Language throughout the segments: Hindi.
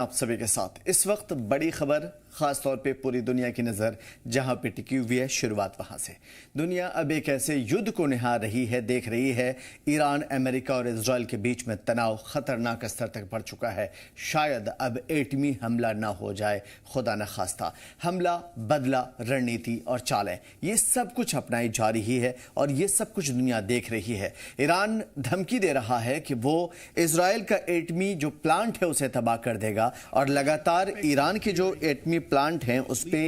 आप सभी के साथ इस वक्त बड़ी खबर, खास तौर पे पूरी दुनिया की नज़र जहां पे टिकी हुई है, शुरुआत वहां से। दुनिया अब एक ऐसे युद्ध को निहार रही है, देख रही है। ईरान, अमेरिका और इजराइल के बीच में तनाव खतरनाक स्तर तक बढ़ चुका है। शायद अब एटमी हमला ना हो जाए, खुदा न खास्ता। हमला, बदला, रणनीति और चालें, ये सब कुछ अपनाई जा रही है और ये सब कुछ दुनिया देख रही है। ईरान धमकी दे रहा है कि वो इजराइल का एटमी जो प्लांट है उसे तबाह कर देगा और लगातार ईरान के जो एटमी प्लांट हैं उस पे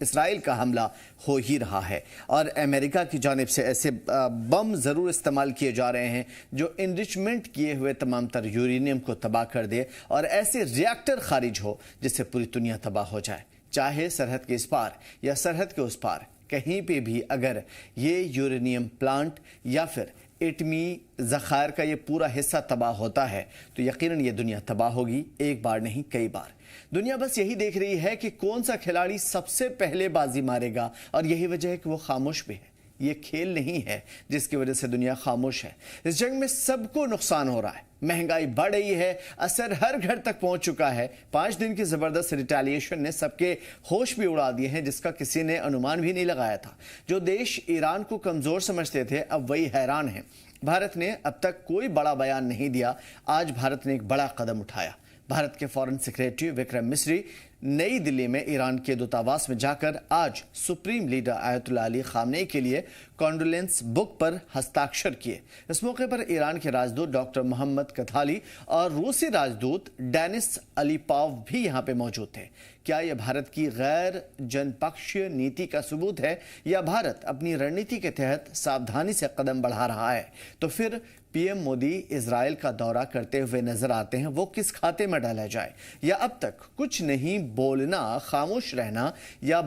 इसराइल का हमला हो ही रहा है। और अमेरिका की जानिब से ऐसे बम ज़रूर इस्तेमाल किए जा रहे हैं जो इनरिचमेंट किए हुए तमाम तर यूरेनियम को तबाह कर दे और ऐसे रिएक्टर खारिज हो जिससे पूरी दुनिया तबाह हो जाए। चाहे सरहद के इस पार या सरहद के उस पार, कहीं पे भी अगर ये यूरेनियम प्लांट या फिर एटमी ज़खायर का ये पूरा हिस्सा तबाह होता है तो यकीनन ये दुनिया तबाह होगी, एक बार नहीं कई बार। दुनिया बस यही देख रही है कि कौन सा खिलाड़ी सबसे पहले बाजी मारेगा और यही वजह है कि वो खामोश भी है। ये खेल नहीं है जिसकी वजह से दुनिया खामोश है। इस जंग में सबको नुकसान हो रहा है, महंगाई बढ़ रही है, असर हर घर तक पहुंच चुका है। 5 दिन की जबरदस्त रिटेलिएशन ने सबके होश भी उड़ा दिए हैं जिसका किसी ने अनुमान भी नहीं लगाया था। जो देश ईरान को कमजोर समझते थे अब वही हैरान है। भारत ने अब तक कोई बड़ा बयान नहीं दिया, आज भारत ने एक बड़ा कदम उठाया। भारत के फॉरेन सेक्रेटरी विक्रम मिस्री नई दिल्ली में ईरान के दूतावास में जाकर आज supreme leader Ayatollah Ali Khamenei के लिए कॉन्डोलेंस बुक पर हस्ताक्षर किए। इस मौके पर ईरान के राजदूत डॉक्टर मोहम्मद कथाली और रूसी राजदूत डेनिस अलीपाव भी यहाँ पे मौजूद थे। क्या यह भारत की गैर जनपक्षीय नीति का सबूत है या भारत अपनी रणनीति के तहत सावधानी से कदम बढ़ा रहा है? तो फिर पीएम मोदी इजराइल का दौरा करते हुए नजर आते हैं, वो किस खाते में डाला जाए? या अब तक कुछ नहीं बोलना, खामोश रहना या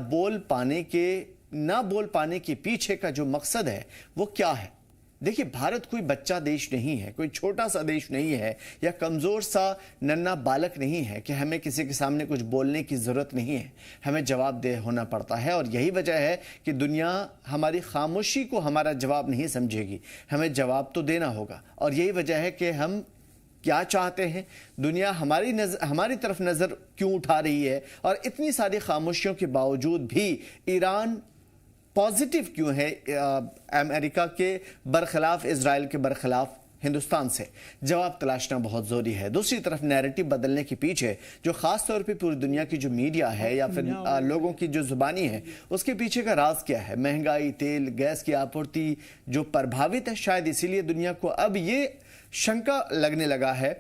ना बोल पाने के पीछे का जो मकसद है वो क्या है? देखिए, भारत कोई बच्चा देश नहीं है, कोई छोटा सा देश नहीं है या कमज़ोर सा नन्हा बालक नहीं है कि हमें किसी के सामने कुछ बोलने की ज़रूरत नहीं है। हमें जवाबदेह होना पड़ता है और यही वजह है कि दुनिया हमारी खामोशी को हमारा जवाब नहीं समझेगी, हमें जवाब तो देना होगा। और यही वजह है कि हम क्या चाहते हैं, दुनिया हमारी तरफ नज़र क्यों उठा रही है और इतनी सारी खामोशियों के बावजूद भी ईरान पॉजिटिव क्यों है अमेरिका के बरखिलाफ, इजराइल के बरखिलाफ हिंदुस्तान से? जवाब तलाशना बहुत ज़रूरी है। दूसरी तरफ नैरेटिव बदलने के पीछे जो ख़ास तौर पे पूरी दुनिया की जो मीडिया है या फिर लोगों की जो ज़ुबानी है उसके पीछे का राज क्या है? महंगाई, तेल, गैस की आपूर्ति जो प्रभावित है, शायद इसीलिए दुनिया को अब ये शंका लगने लगा है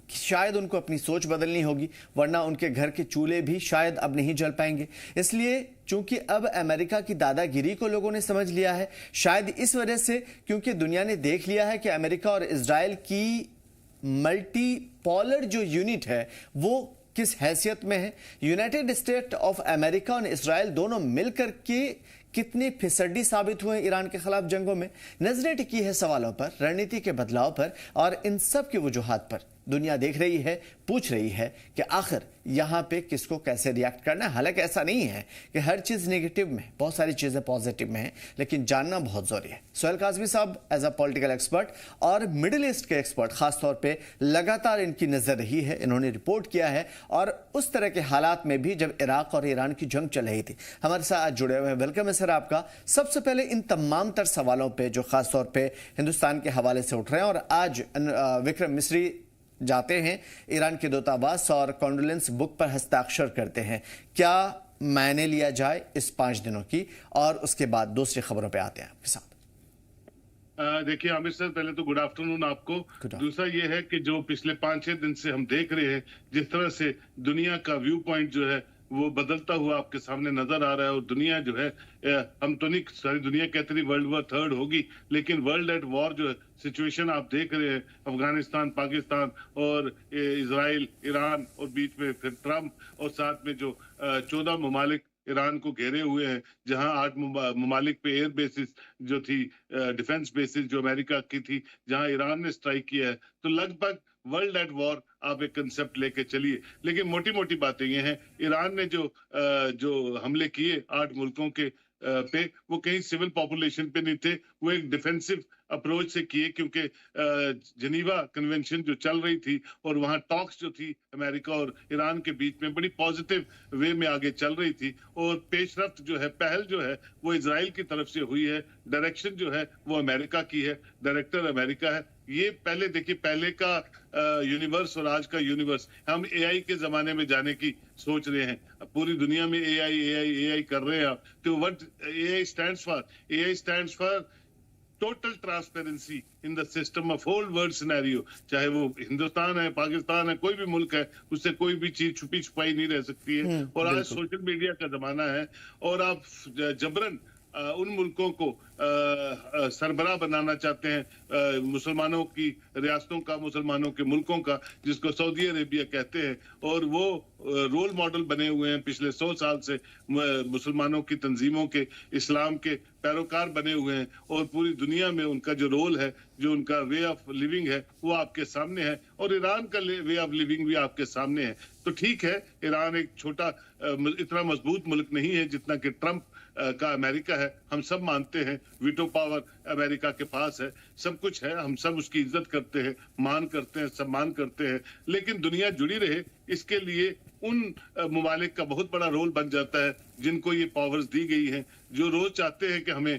कि शायद उनको अपनी सोच बदलनी होगी, वरना उनके घर के चूल्हे भी शायद अब नहीं जल पाएंगे। इसलिए चूंकि अब अमेरिका की दादागिरी को लोगों ने समझ लिया है, शायद इस वजह से क्योंकि दुनिया ने देख लिया है कि अमेरिका और इजराइल की मल्टीपोलर जो यूनिट है वो किस हैसियत में है। यूनाइटेड स्टेट ऑफ अमेरिका और इजराइल दोनों मिलकर के कितने फिसड्डी साबित हुए ईरान के खिलाफ जंगों में। नजरें टिकी है सवालों पर, रणनीति के बदलाव पर और इन सब की वजूहात पर। दुनिया देख रही है, पूछ रही है कि आखिर यहाँ पे किसको कैसे रिएक्ट करना है। हालांकि ऐसा नहीं है कि हर चीज़ नेगेटिव में, बहुत सारी चीज़ें पॉजिटिव में हैं, लेकिन जानना बहुत ज़रूरी है। सोहेल काज़मी साहब एज अ पॉलिटिकल एक्सपर्ट और मिडिल ईस्ट के एक्सपर्ट खासतौर पे लगातार इनकी नज़र रही है, इन्होंने रिपोर्ट किया है और उस तरह के हालात में भी जब इराक और ईरान की जंग चल रही थी। हमारे साथ आज जुड़े हुए हैं, वेलकम है सर आपका। सबसे पहले इन तमाम तर सवालों पर जो खासतौर पर हिंदुस्तान के हवाले से उठ रहे हैं और आज विक्रम मिस्री जाते हैं ईरान के दूतावास और कॉन्डोलेंस बुक पर हस्ताक्षर करते हैं, क्या मायने लिया जाए इस 5 दिनों की? और उसके बाद दूसरी खबरों पे आते हैं आपके साथ। देखिए आमिर सर, पहले तो गुड आफ्टरनून आपको। दूसरा ये है कि जो पिछले 5-6 दिन से हम देख रहे हैं जिस तरह से दुनिया का व्यू पॉइंट जो है वो बदलता हुआ आपके सामने नजर आ रहा है और दुनिया जो है, हम तो नहीं, सारी दुनिया कहते रही वर्ल्ड वॉर 3 होगी, लेकिन वर्ल्ड एट वॉर जो है सिचुएशन आप देख रहे हैं, अफगानिस्तान, पाकिस्तान और इजराइल, ईरान और बीच में फिर ट्रम्प और साथ में जो 14 ममालिक ईरान को घेरे हुए हैं, जहां 8 ममालिक पे एयर बेसिस जो थी, डिफेंस बेसिस जो अमेरिका की थी, जहां ईरान ने स्ट्राइक किया है। तो लगभग वर्ल्ड एट वॉर आप एक कंसेप्ट लेके चलिए। लेकिन मोटी मोटी बातें ये हैं, ईरान ने जो हमले किए 8 मुल्कों के पे, वो कहीं सिविल पॉपुलेशन पे नहीं थे, वो एक डिफेंसिव अप्रोच से किए, क्योंकि जनीवा कन्वेंशन जो चल रही थी और वहां टॉक्स जो थी अमेरिका और ईरान के बीच में बड़ी पॉजिटिव वे में आगे चल रही थी, और पेशरफ्त जो है, पहल जो है वो इजराइल की तरफ से हुई है, डायरेक्शन जो है वो अमेरिका की है, डायरेक्टर अमेरिका है। ये पहले देखिए, पहले का यूनिवर्स और आज का यूनिवर्स, हम एआई के जमाने में जाने की सोच रहे हैं, पूरी दुनिया में एआई एआई एआई कर रहे हैं आप। तो what AI stands for, AI stands for total transparency in the system of whole world scenario. चाहे वो हिंदुस्तान है, पाकिस्तान है, कोई भी मुल्क है, उससे कोई भी चीज छुपी छुपाई नहीं रह सकती है। और आज सोशल मीडिया का जमाना है, और आप जबरन उन मुल्कों को सरबराह बनाना चाहते हैं, मुसलमानों की रियासतों का, मुसलमानों के मुल्कों का, जिसको सऊदी अरेबिया कहते हैं, और वो रोल मॉडल बने हुए हैं पिछले 100 साल से, मुसलमानों की तंजीमों के, इस्लाम के पैरोकार बने हुए हैं, और पूरी दुनिया में उनका जो रोल है, जो उनका वे ऑफ लिविंग है, वो आपके सामने है, और ईरान का वे ऑफ लिविंग भी आपके सामने है। तो ठीक है, ईरान एक छोटा, इतना मजबूत मुल्क नहीं है जितना कि ट्रंप का अमेरिका है, हम सब मानते हैं, वीटो पावर अमेरिका के पास है, सब कुछ है, हम सब उसकी इज्जत करते हैं, मान करते हैं, सम्मान करते हैं, लेकिन दुनिया जुड़ी रहे इसके लिए उन ममालिक का बहुत बड़ा रोल बन जाता है जिनको ये पावर्स दी गई हैं, जो रोज चाहते हैं कि हमें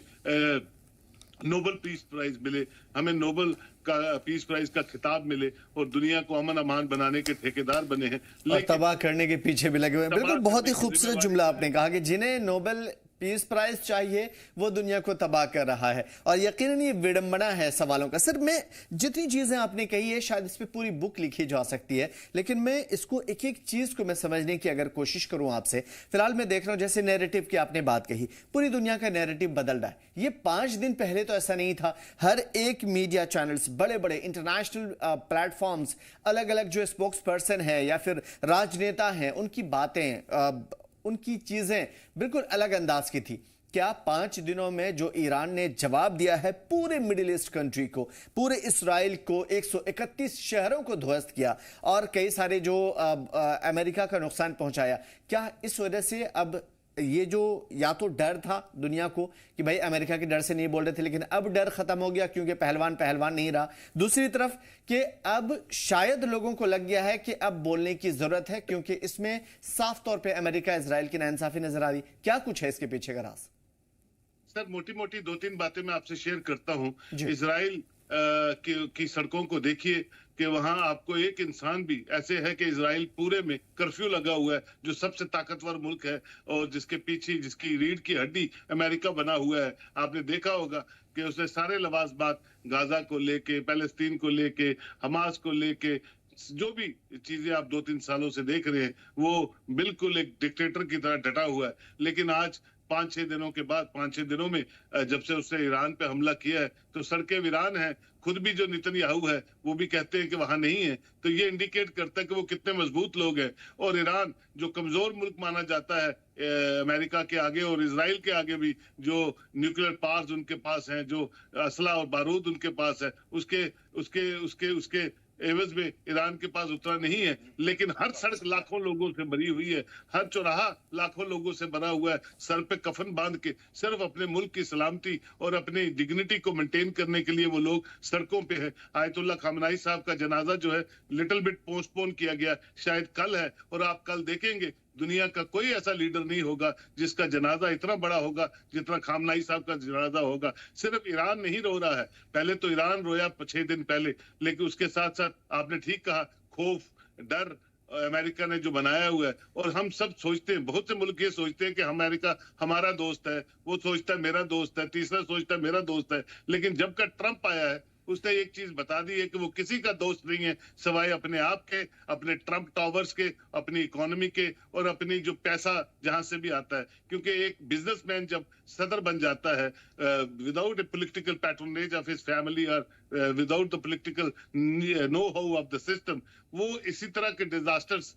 नोबेल पीस प्राइज मिले, हमें नोबेल का पीस प्राइज का खिताब मिले, और दुनिया को अमन अमान बनाने के ठेकेदार बने हैं, लेकिन तबाह करने के पीछे भी लगे हुए हैं। बिल्कुल, बहुत ही खूबसूरत जुमला आपने कहा कि जिन्हें नोबेल पीस प्राइज चाहिए वो दुनिया को तबाह कर रहा है, और यकीनन ये विडंबना है सवालों का। सर, मैं जितनी चीजें आपने कही है शायद इस पे पूरी बुक लिखी जा सकती है, लेकिन मैं इसको एक एक चीज को मैं समझने की अगर कोशिश करूं आपसे, फिलहाल मैं देख रहा हूं जैसे नैरेटिव की आपने बात कही, पूरी दुनिया का नैरेटिव बदल रहा है। ये 5 दिन पहले तो ऐसा नहीं था। हर एक मीडिया चैनल्स, बड़े बड़े इंटरनेशनल प्लेटफॉर्म्स, अलग अलग जो स्पोक्स पर्सन है या फिर राजनेता हैं, उनकी बातें, उनकी चीजें बिल्कुल अलग अंदाज की थी। क्या 5 दिनों में जो ईरान ने जवाब दिया है पूरे मिडिल ईस्ट कंट्री को, पूरे इस्राइल को, 131 शहरों को ध्वस्त किया और कई सारे जो अमेरिका का नुकसान पहुंचाया, क्या इस वजह से अब ये जो या तो डर था दुनिया को कि भाई अमेरिका के डर से नहीं बोल रहे थे, लेकिन अब डर खत्म हो गया क्योंकि पहलवान पहलवान नहीं रहा, दूसरी तरफ कि अब शायद लोगों को लग गया है कि अब बोलने की जरूरत है क्योंकि इसमें साफ तौर पे अमेरिका इजराइल की नाइंसाफी नजर आ रही, क्या कुछ है इसके पीछे का राज? सर, मोटी मोटी 2-3 बातें मैं आपसे शेयर करता हूं। इजराइल की सड़कों को देखिए कि वहां आपको एक इंसान भी ऐसे है कि इजराइल पूरे में कर्फ्यू लगा हुआ है, जो सबसे ताकतवर मुल्क है और जिसके पीछे, जिसकी रीढ़ की हड्डी अमेरिका बना हुआ है। आपने देखा होगा कि उसने सारे लवाजमात गाजा को लेके, पैलेस्तीन को लेके, हमास को लेके, जो भी चीजें आप 2-3 सालों से देख रहे हैं, वो बिल्कुल एक डिक्टेटर की तरह डटा हुआ है। लेकिन आज 5-6 दिनों के बाद, 5-6 दिनों में जब से उसने ईरान पे हमला किया है, तो सड़कें वीरान है। खुद भी जो नेतन्याहू है वो भी कहते हैं कि वहां नहीं है। तो ये इंडिकेट करता है कि वो कितने मजबूत लोग हैं। और ईरान जो कमजोर मुल्क माना जाता है अमेरिका के आगे और इजराइल के आगे भी, जो न्यूक्लियर पावर्स उनके पास हैं, जो असला और बारूद उनके पास है, उसके उसके उसके उसके एवज में ईरान के पास उतना नहीं है। लेकिन हर सड़क लाखों लोगों से भरी हुई है, हर चौराहा लाखों लोगों से भरा हुआ है, सर पे कफन बांध के सिर्फ अपने मुल्क की सलामती और अपनी डिग्निटी को मेंटेन करने के लिए वो लोग सड़कों पे है। आयतुल्लाह खामनाई साहब का जनाजा जो है लिटिल बिट पोस्टपोन किया गया, शायद कल है, और आप कल देखेंगे दुनिया का कोई ऐसा लीडर नहीं होगा जिसका जनाजा इतना बड़ा होगा जितना खामनाई साहब का जनाजा होगा। सिर्फ ईरान नहीं रो रहा है, पहले तो ईरान रोया 6 दिन पहले, लेकिन उसके साथ साथ आपने ठीक कहा, खौफ, डर अमेरिका ने जो बनाया हुआ है। और हम सब सोचते हैं, बहुत से मुल्क ये सोचते हैं कि अमेरिका हमारा दोस्त है, वो सोचता है मेरा दोस्त है, तीसरा सोचता है मेरा दोस्त है। लेकिन जब का ट्रंप आया है उसने एक चीज बता दी है कि वो किसी का दोस्त नहीं है सिवाय अपने आप के, अपने ट्रंप टावर्स के, अपनी इकोनॉमी के, और अपनी जो पैसा जहां से भी आता है। क्योंकि एक बिजनेसमैन जब सदर बन जाता है without a political patronage of his family और without the political know how of the system, वो इसी तरह के डिजास्टर्स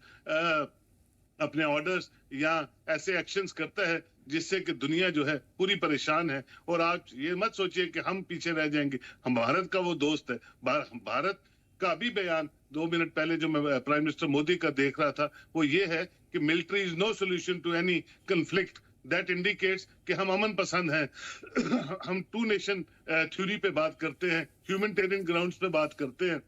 अपने ऑर्डर्स या ऐसे एक्शंस करता है जिससे कि दुनिया जो है पूरी परेशान है। और आप ये मत सोचिए कि हम पीछे रह जाएंगे, हम भारत का वो दोस्त है। भारत का अभी बयान 2 मिनट पहले जो मैं प्राइम मिनिस्टर मोदी का देख रहा था, वो ये है कि military is no solution to any conflict, that indicates कि हम अमन पसंद हैं। हम टू नेशन थ्योरी पे बात करते हैं, ह्यूमैनिटेरियन ग्राउंड्स पे बात करते हैं,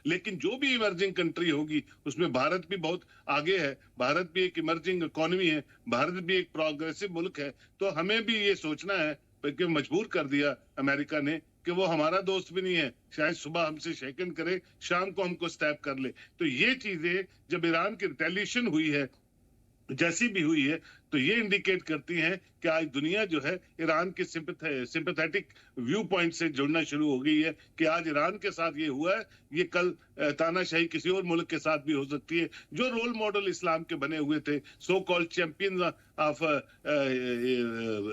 लेकिन जो भी इमर्जिंग कंट्री होगी उसमें भारत भी बहुत आगे है। भारत भी एक इमर्जिंग इकोनॉमी है, भारत भी एक प्रोग्रेसिव मुल्क है। तो हमें भी ये सोचना है कि मजबूर कर दिया अमेरिका ने कि वो हमारा दोस्त भी नहीं है, शायद सुबह हमसे शेकन करे, शाम को हमको स्टैप कर ले। तो ये चीजें जब ईरान की रिटेलिएशन हुई है, जैसी भी हुई है, तो ये इंडिकेट करती हैं कि आज दुनिया जो है ईरान के सिंपैथेटिक व्यू पॉइंट से जुड़ना शुरू हो गई है कि आज ईरान के साथ ये हुआ है, ये कल तानाशाही किसी और मुल्क के साथ भी हो सकती है। जो रोल मॉडल इस्लाम के बने हुए थे, so called champions of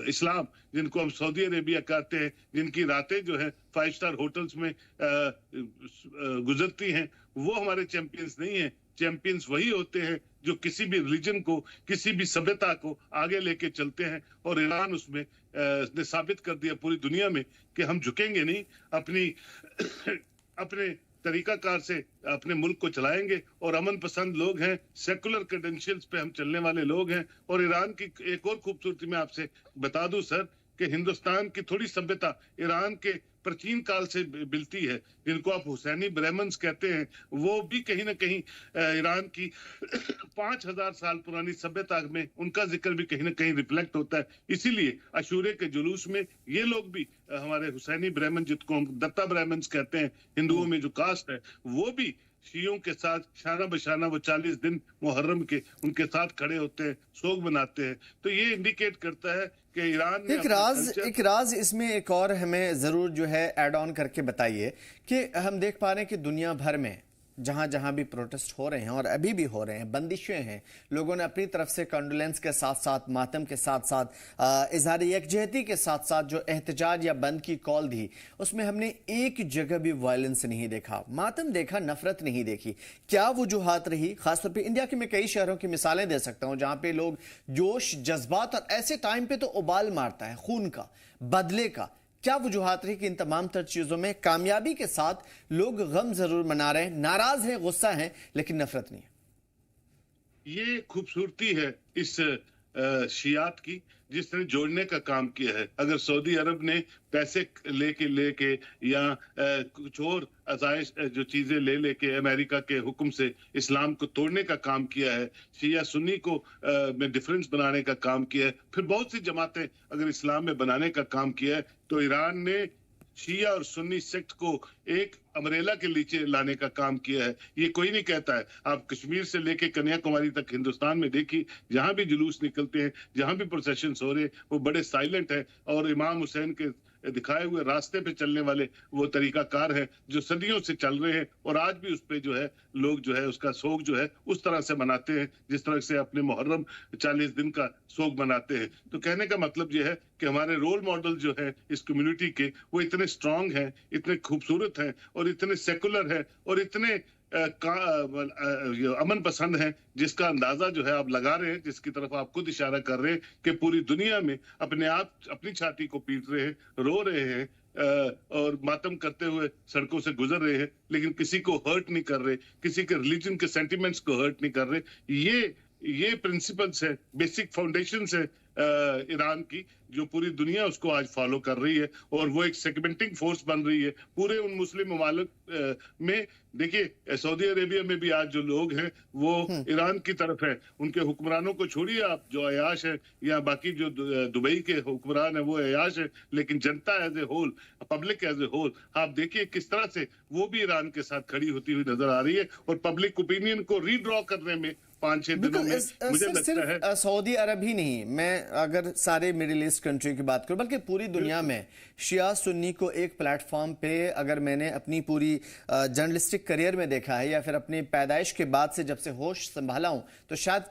Islam, जिनको हम सऊदी अरेबिया कहते हैं, जिनकी रातें जो है 5 स्टार होटल्स में गुजरती हैं, वो हमारे चैंपियंस नहीं है। चैंपियंस वही होते हैं जो किसी भी रिलीजन को, किसी भी सभ्यता को आगे लेके चलते हैं, और ईरान उसमें ने साबित कर दिया पूरी दुनिया में कि हम झुकेंगे नहीं, अपने तरीकाकार से अपने मुल्क को चलाएंगे, और अमन पसंद लोग हैं, सेकुलर क्रेडेंशियल्स पे हम चलने वाले लोग हैं। और ईरान की एक और खूबसूरती मैं आपसे बता दूं सर, कि हिंदुस्तान की थोड़ी सभ्यता ईरान के प्राचीन काल से मिलती है, जिनको आप हुसैनी ब्राह्मण्स कहते हैं, वो भी कहीं ना कहीं ईरान की 5000 साल पुरानी सभ्यता में उनका जिक्र भी कहीं ना कहीं रिफ्लेक्ट होता है। इसीलिए अशूरे के जुलूस में ये लोग भी हमारे हुसैनी ब्राह्मण, जिसको हम दत्ता ब्राह्मण्स कहते हैं, हिंदुओं में जो कास्ट है, वो भी शियों के साथ शाना बशाना वो 40 दिन मुहर्रम के उनके साथ खड़े होते हैं, सोग मनाते हैं। तो ये इंडिकेट करता है कि ईरान में एक राज इसमें एक और हमें जरूर जो है ऐड ऑन करके बताइए कि हम देख पा रहे हैं कि दुनिया भर में जहां जहां भी प्रोटेस्ट हो रहे हैं और अभी भी हो रहे हैं, बंदिशें हैं, लोगों ने अपनी तरफ से कंडोलेंस के साथ साथ, मातम के साथ साथ, इजहार यकजहती के साथ साथ जो एहतजाज या बंद की कॉल दी, उसमें हमने एक जगह भी वायलेंस नहीं देखा, मातम देखा, नफरत नहीं देखी। क्या वजूहात रही? खासतौर पर इंडिया के मैं कई शहरों की मिसालें दे सकता हूं जहां पे लोग जोश, जज्बात, और ऐसे टाइम पे तो उबाल मारता है खून का, बदले का। क्या वजूहात रही कि इन तमाम तर चीजों में कामयाबी के साथ लोग गम जरूर मना रहे हैं, नाराज हैं, गुस्सा हैं, लेकिन नफरत नहीं है? ये खूबसूरती है इस शियात की, जिसने जोड़ने का काम किया है। अगर सऊदी अरब ने पैसे लेके या कुछ और आजाइश जो चीजें लेके अमेरिका के हुक्म से इस्लाम को तोड़ने का काम किया है, शिया सुन्नी को में डिफरेंस बनाने का काम किया है, फिर बहुत सी जमातें अगर इस्लाम में बनाने का काम किया है, तो ईरान ने शिया और सुन्नी सेक्ट को एक अमरेला के नीचे लाने का काम किया है। ये कोई नहीं कहता है। आप कश्मीर से लेके कन्याकुमारी तक हिंदुस्तान में देखिए, जहां भी जुलूस निकलते हैं, जहां भी प्रोसेशंस हो रहे हैं, वो बड़े साइलेंट है, और इमाम हुसैन के दिखाए हुए रास्ते पे चलने वाले वो तरीकाकार है जो सदियों से चल रहे हैं, और आज भी उस पे जो है लोग जो है उसका सोग जो है उस तरह से मनाते हैं जिस तरह से अपने मुहर्रम 40 दिन का सोग मनाते हैं। तो कहने का मतलब ये है कि हमारे रोल मॉडल जो है इस कम्युनिटी के, वो इतने स्ट्रांग हैं, इतने खूबसूरत हैं, और इतने सेकुलर है, और इतने अमन पसंद है, जिसका अंदाजा जो है आप लगा रहे हैं, जिसकी तरफ आप खुद इशारा कर रहे हैं कि पूरी दुनिया में अपने आप अपनी छाती को पीट रहे हैं, रो रहे हैं, और मातम करते हुए सड़कों से गुजर रहे हैं, लेकिन किसी को हर्ट नहीं कर रहे, किसी के रिलीजन के सेंटिमेंट्स को हर्ट नहीं कर रहे। ये प्रिंसिपल्स है, बेसिक फाउंडेशंस है ईरान की, जो पूरी दुनिया उसको आज फॉलो कर रही है, और वो एक सेगमेंटिंग फोर्स बन रही है पूरे उन मुस्लिम ममालिक में। देखिए सऊदी अरेबिया में भी आज जो लोग हैं वो ईरान की तरफ है। उनके हुक्मरानों को छोड़िए आप, जो अयाश है, या बाकी जो दुबई के हुक्मरान है वो अयाश है, लेकिन जनता as a whole, public as a whole, आप देखिए किस तरह से वो भी ईरान के साथ खड़ी होती हुई नजर आ रही है, और पब्लिक ओपिनियन को रीड्रॉ करने में 5-6 दिनों में मुझे लगता है सऊदी अरब ही नहीं, मैं अगर सारे मिडिल ईस्ट कंट्री की बात करूं, बल्कि पूरी दुनिया में शिया सुन्नी को एक प्लेटफॉर्म पे, अगर मैंने अपनी पूरी जर्नलिस्टिक करियर में देखा है, या फिर अपनी पैदाइश के बाद से जब से होश संभाला हूं, तो शायद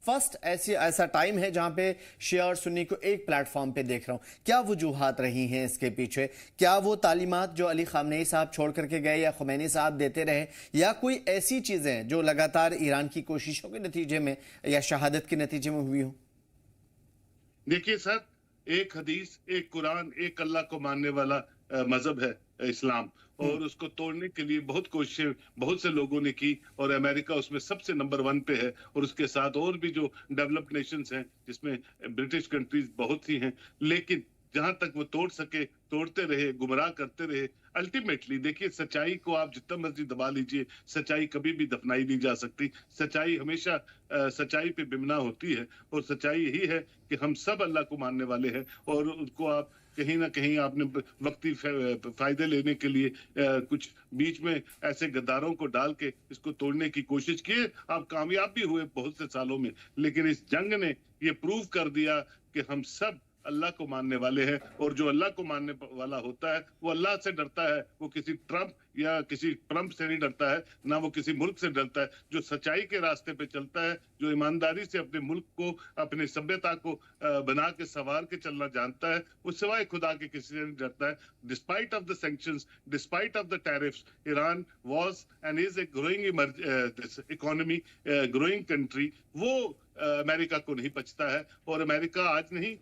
फर्स्ट ऐसा टाइम है जहां पे शिया और सुन्नी को एक प्लेटफॉर्म पे देख रहा हूं। क्या वजूहात रही हैं इसके पीछे? क्या वो तालीमात जो अली खामनेई साहब छोड़ करके गए या खुमैनी साहब देते रहे, या कोई ऐसी चीजें जो लगातार ईरान की कोशिशों के नतीजे में या शहादत के नतीजे में हुई हो? देखिए सर, एक हदीस, एक कुरान, एक अल्लाह को मानने वाला मजहब है इस्लाम, और उसको तोड़ने के लिए बहुत कोशिशें बहुत से लोगों ने की, और अमेरिका उसमें सबसे नंबर 1 पे है, और उसके साथ और भी जो डेवलप्ड नेशंस हैं जिसमें ब्रिटिश कंट्रीज बहुत सी हैं, लेकिन जहां तक वो तोड़ सके तोड़ते रहे, गुमराह करते रहे। अल्टीमेटली देखिए, सच्चाई को आप जितना मर्जी दबा लीजिए, सच्चाई कभी भी दफनाई नहीं जा सकती। सच्चाई हमेशा सच्चाई पे बिमना होती है, और सच्चाई यही है कि हम सब अल्लाह को मानने वाले हैं, और उनको आप कहीं ना कहीं आपने वक्ती फायदे लेने के लिए कुछ बीच में ऐसे गद्दारों को डाल के इसको तोड़ने की कोशिश की। आप कामयाब भी हुए बहुत से सालों में, लेकिन इस जंग ने ये प्रूव कर दिया कि हम सब अल्लाह को मानने वाले हैं, और जो अल्लाह को मानने वाला होता है वो अल्लाह से डरता है। वो किसी ट्रंप या किसी ट्रंप से नहीं डरता है, ना वो किसी मुल्क से डरता है। जो सच्चाई के रास्ते पे चलता है, जो ईमानदारी से अपने मुल्क को, अपनी सभ्यता को बना के संवार के चलना जानता है, वो सिवाय खुदा के किसी से नहीं डरता है। Despite of the sanctions, despite of the tariffs, Iran was and is a growing economy, growing country. वो अमेरिका को नहीं बचता है, और अमेरिका आज नहीं,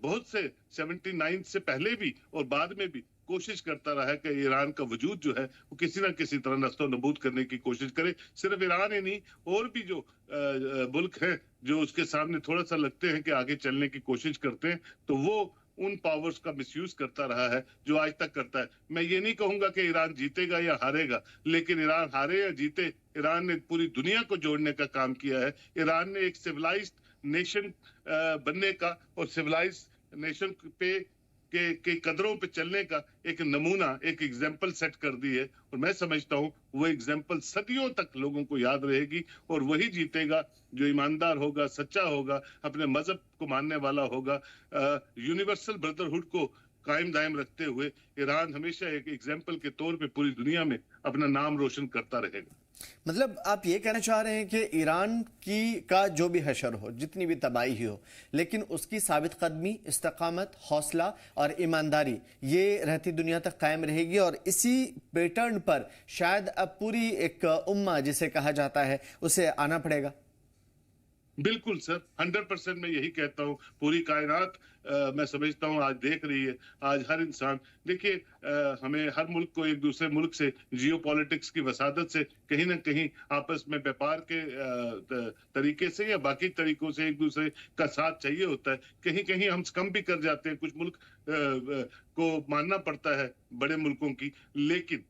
बहुत से 79 से पहले भी और बाद में भी कोशिश करता रहा है कि ईरान का वजूद जो है वो किसी ना किसी तरह नस्तो नबूद करने की कोशिश करे। सिर्फ ईरान ही नहीं, और भी जो मुल्क हैं जो उसके सामने थोड़ा सा लगते हैं कि आगे चलने की कोशिश करते हैं, तो वो उन पावर्स का मिसयूज करता रहा है जो आज तक करता है। मैं ये नहीं कहूंगा कि ईरान जीतेगा या हारेगा, लेकिन ईरान हारे या जीते, ईरान ने पूरी दुनिया को जोड़ने का काम किया है। ईरान ने एक सिविलाइज्ड नेशन बनने का और सिविलाइज नेशन पे के कदरों पे चलने का एक नमूना, एक एग्जाम्पल सेट कर दी है, और मैं समझता हूं वो एग्जाम्पल सदियों तक लोगों को याद रहेगी, और वही जीतेगा जो ईमानदार होगा, सच्चा होगा, अपने मजहब को मानने वाला होगा। यूनिवर्सल ब्रदरहुड को कायम दायम रखते हुए ईरान हमेशा एक एग्जाम्पल के तौर पे पूरी दुनिया में अपना नाम रोशन करता रहेगा। मतलब आप ये कहना चाह रहे हैं कि ईरान की का जो भी हशर हो, जितनी भी तबाही हो, लेकिन उसकी साबित कदमी, इस्तकामत, हौसला और ईमानदारी ये रहती दुनिया तक कायम रहेगी, और इसी पैटर्न पर शायद अब पूरी एक उम्मा जिसे कहा जाता है उसे आना पड़ेगा। बिल्कुल सर, 100% मैं यही कहता हूँ। पूरी कायनात मैं समझता हूँ आज देख रही है। आज हर इंसान देखिए, हमें हर मुल्क को एक दूसरे मुल्क से जियो पॉलिटिक्स की वसादत से कहीं ना कहीं आपस में व्यापार के तरीके से या बाकी तरीकों से एक दूसरे का साथ चाहिए होता है। कहीं कहीं हम कम भी कर जाते हैं, कुछ मुल्क को मानना पड़ता है बड़े मुल्कों की, लेकिन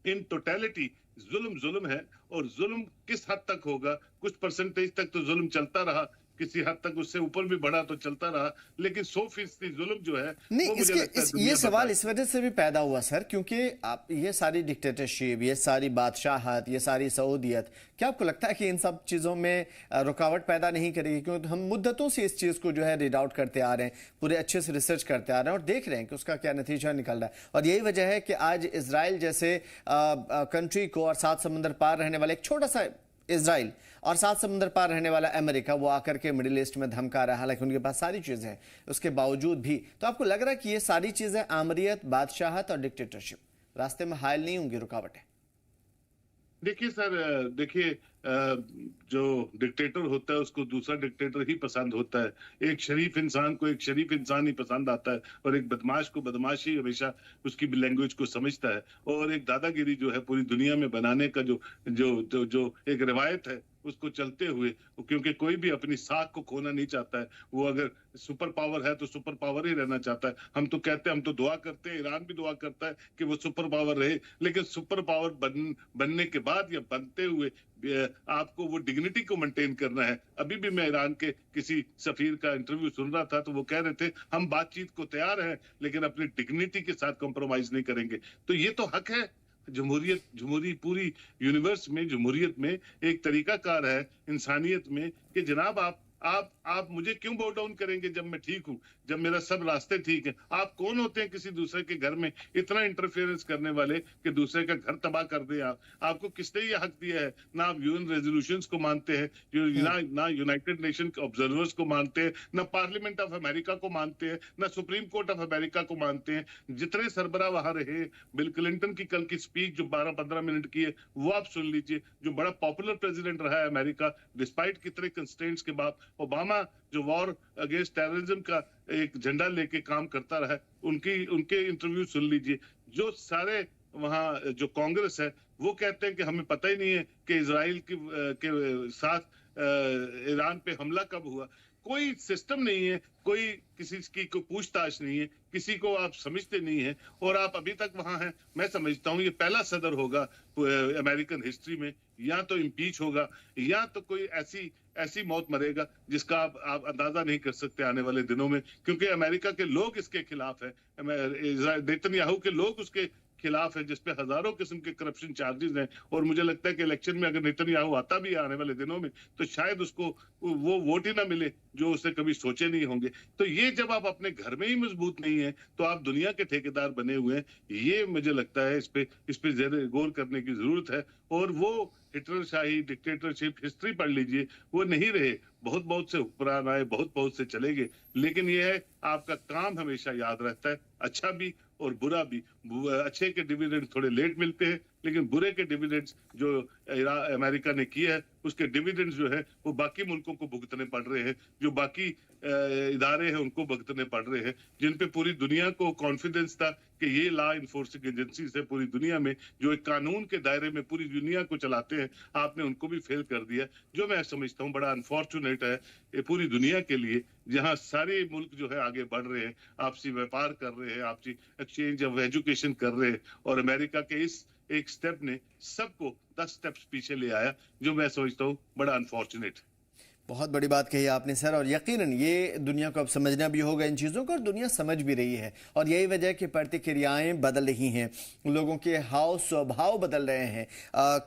इन टोटलिटी जुल्म है, और जुल्म किस हद तक होगा, कुछ परसेंटेज तक तो जुल्म चलता रहा, किसी हद तक उससे ऊपर भी बढ़ा तो चलता रहा, लेकिन 100% जुल्म जो है नहीं, वो मुझे लगता है ये सवाल इस वजह से भी पैदा हुआ सर, क्योंकि आप ये सारी डिक्टेटरशिप, ये सारी बादशाहत, ये सारी सऊदियत, क्या आपको लगता है कि इन सब चीज़ों में रुकावट पैदा नहीं करेगी? क्योंकि हम मुद्दतों से इस चीज़ को जो है रीड आउट करते आ रहे हैं, पूरे अच्छे से रिसर्च करते आ रहे हैं, और देख रहे हैं कि उसका क्या नतीजा निकल रहा है। और यही वजह है कि आज इसराइल जैसे कंट्री को, और 7 समुंदर पार रहने वाले एक छोटा सा इजराइल और 7 समुंदर पार रहने वाला अमेरिका, वो आकर के मिडिल ईस्ट में धमका रहा है, हालांकि उनके पास सारी चीजें हैं, उसके बावजूद भी। तो आपको लग रहा है कि ये सारी चीजें, आमरियत, बादशाहत और डिक्टेटरशिप, रास्ते में हायल नहीं होंगी, रुकावट है? देखिए सर, देखिए जो डिक्टेटर होता है उसको दूसरा डिक्टेटर ही पसंद होता है। एक शरीफ इंसान को एक शरीफ इंसान ही पसंद आता है, और एक बदमाश को बदमाश ही हमेशा उसकी लैंग्वेज को समझता है। और एक दादागिरी जो है पूरी दुनिया में बनाने का जो जो जो, जो एक रिवायत है उसको चलते हुए, क्योंकि कोई भी अपनी साख को खोना नहीं चाहता है। वो अगर सुपर पावर है तो सुपर पावर ही रहना चाहता है। हम तो कहते हैं, हम तो दुआ करते हैं, ईरान भी दुआ करता है कि वो सुपर पावर रहे, लेकिन सुपर पावर बनने के बाद या बनते हुए आपको वो डिग्निटी को मेंटेन करना है। अभी भी मैं ईरान के किसी सफीर का इंटरव्यू सुन रहा था, तो वो कह रहे थे हम बातचीत को तैयार हैं, लेकिन अपनी डिग्निटी के साथ कॉम्प्रोमाइज नहीं करेंगे। तो ये तो हक है। जमहूरी पूरी यूनिवर्स में, जमहूरियत में एक तरीकाकार है इंसानियत में कि जनाब आप मुझे क्यों बोट डाउन करेंगे जब मैं ठीक हूं, जब मेरा सब रास्ते ठीक है। आप कौन होते हैं किसी दूसरे के घर में इतना इंटरफेरेंस करने वाले कि दूसरे का घर तबाह कर दे? आपको किसने ये हक दिया है? ना आप यूएन रेजोल्यूशंस को मानते हैं, ना यूनाइटेड नेशन के ऑब्जर्वर्स को मानते हैं, ना पार्लियामेंट ऑफ अमेरिका को मानते हैं, ना सुप्रीम कोर्ट ऑफ अमेरिका को मानते हैं। जितने सरबराह वहां रहे, बिल क्लिंटन की कल की स्पीच जो 12-15 मिनट की है वो आप सुन लीजिए। जो बड़ा पॉपुलर प्रेसिडेंट रहा है अमेरिका, डिस्पाइट कितने कंस्ट्रेंट्स के बाद, ओबामा जो वॉर अगेंस्ट टेररिज्म का एक झंडा लेके काम करता रहा है, उनके इंटरव्यू सुन लीजिए। जो सारे वहाँ जो कांग्रेस है वो कहते हैं कि हमें पता ही नहीं है कि इजराइल के साथ ईरान पे हमला कब हुआ। कोई सिस्टम नहीं है, कोई किसी की कोई पूछताछ नहीं है, किसी को आप समझते नहीं है और आप अभी तक वहां हैं। मैं समझता हूं ये पहला सदर होगा अमेरिकन हिस्ट्री में, या तो इम्पीच होगा या तो कोई ऐसी ऐसी मौत मरेगा जिसका आप अंदाजा नहीं कर सकते आने वाले दिनों में, क्योंकि अमेरिका के लोग इसके खिलाफ है, नेतन्याहू के लोग उसके खिलाफ है, जिसपे हजारों किस्म के करप्शन चार्जेस हैं। और मुझे लगता है कि इलेक्शन में अगर नेतन्याहू आता भी है आने वाले दिनों में तो शायद उसको वो वोट ही ना मिले जो उसने कभी सोचे नहीं होंगे। तो ये जब आप अपने घर में ही मजबूत नहीं है तो आप दुनिया के ठेकेदार बने हुए हैं। ये मुझे लगता है इस पे ज्यादा गौर करने की जरूरत है। और वो हिटलरशाही डिक्टेटरशिप हिस्ट्री पढ़ लीजिए, वो नहीं रहे। बहुत बहुत से हुक्मरान आए, बहुत बहुत से चले गए, लेकिन ये है आपका काम हमेशा याद रहता है, अच्छा भी और बुरा भी। अच्छे के डिविडेंड थोड़े लेट मिलते हैं, लेकिन बुरे के डिविडेंड्स जो अमेरिका ने किया है उसके डिविडेंड्स जो है वो बाकी मुल्कों को भुगतने पड़ रहे हैं, जो बाकी इदारे हैं उनको भुगतने पड़ रहे हैं, जिन पे पूरी दुनिया को कॉन्फिडेंस था कि ये लॉ इन्फोर्सिंग एजेंसी है पूरी दुनिया में, जो एक कानून के दायरे में पूरी दुनिया को चलाते हैं, आपने उनको भी फेल कर दिया। जो मैं समझता हूँ बड़ा अनफॉर्चुनेट है ये पूरी दुनिया के लिए, जहां सारे मुल्क जो है आगे बढ़ रहे हैं, आपसी व्यापार कर रहे हैं, आपसी एक्सचेंज ऑफ एजुकेशन कर रहे हैं, और अमेरिका के इस एक स्टेप ने सबको 10 स्टेप्स पीछे ले आया, जो मैं समझता हूँ बड़ा अनफॉर्चुनेट है। बहुत बड़ी बात कही आपने सर, और यकीनन ये दुनिया को अब समझना भी होगा इन चीज़ों को, और दुनिया समझ भी रही है। और यही वजह है कि प्रतिक्रियाएं बदल रही हैं, लोगों के हाव स्वभाव बदल रहे हैं,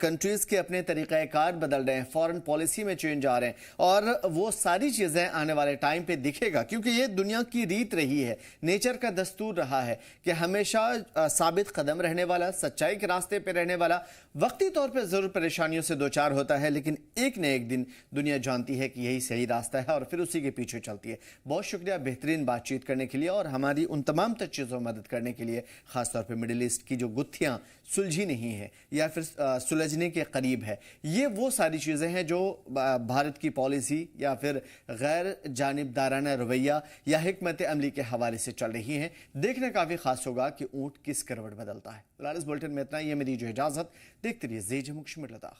कंट्रीज़ के अपने तरीक़ाकार बदल रहे हैं, फॉरेन पॉलिसी में चेंज आ रहे हैं, और वो सारी चीज़ें आने वाले टाइम पे दिखेगा, क्योंकि ये दुनिया की रीत रही है, नेचर का दस्तूर रहा है कि हमेशा साबित कदम रहने वाला, सच्चाई के रास्ते पर रहने वाला, वक्ती तौर पर ज़रूर परेशानियों से दो चार होता है, लेकिन एक न एक दिन दुनिया जानती है कि यही सही रास्ता है और फिर उसी के पीछे चलती है। बहुत शुक्रिया बेहतरीन बातचीत करने के लिए और हमारी उन तमाम तक चीज़ों में मदद करने के लिए, खासतौर पे मिडिल ईस्ट की जो गुत्थियां सुलझी नहीं है या फिर सुलझने के करीब है, ये वो सारी चीज़ें हैं जो भारत की पॉलिसी या फिर गैर जानिबदाराना रवैया या हिकमत अमली के हवाले से चल रही हैं। देखना काफ़ी खास होगा कि ऊँट किस करवट बदलता है। फिलहाल इस बुलेटिन में इतना ही, हमें दीजिए इजाज़त। देखते रहिए ज़ेज मुक्शमिर लद्दाख।